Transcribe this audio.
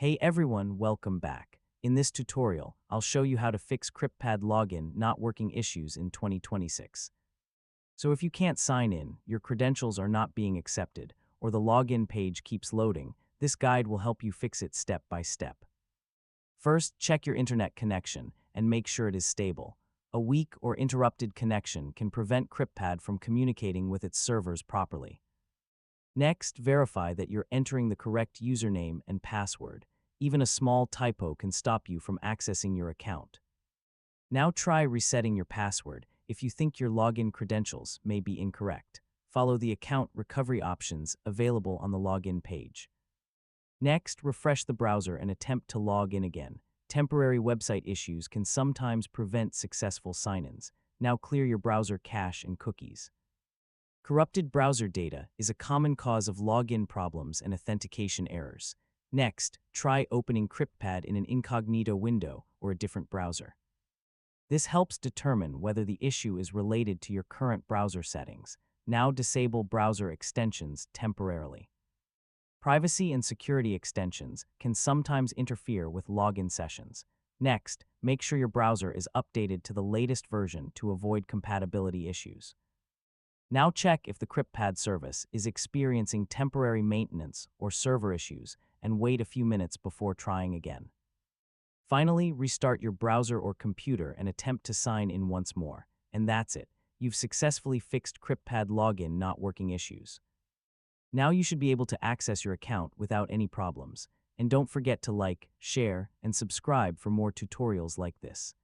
Hey everyone, welcome back. In this tutorial, I'll show you how to fix CryptPad login not working issues in 2026. So if you can't sign in, your credentials are not being accepted, or the login page keeps loading, this guide will help you fix it step by step. First, check your internet connection and make sure it is stable. A weak or interrupted connection can prevent CryptPad from communicating with its servers properly. Next, verify that you're entering the correct username and password. Even a small typo can stop you from accessing your account. Now try resetting your password if you think your login credentials may be incorrect. Follow the account recovery options available on the login page. Next, refresh the browser and attempt to log in again. Temporary website issues can sometimes prevent successful sign-ins. Now clear your browser cache and cookies. Corrupted browser data is a common cause of login problems and authentication errors. Next, try opening CryptPad in an incognito window or a different browser. This helps determine whether the issue is related to your current browser settings. Now disable browser extensions temporarily. Privacy and security extensions can sometimes interfere with login sessions. Next, make sure your browser is updated to the latest version to avoid compatibility issues. Now check if the CryptPad service is experiencing temporary maintenance or server issues and wait a few minutes before trying again. Finally, restart your browser or computer and attempt to sign in once more. And that's it. You've successfully fixed CryptPad login not working issues. Now you should be able to access your account without any problems. And don't forget to like, share, and subscribe for more tutorials like this.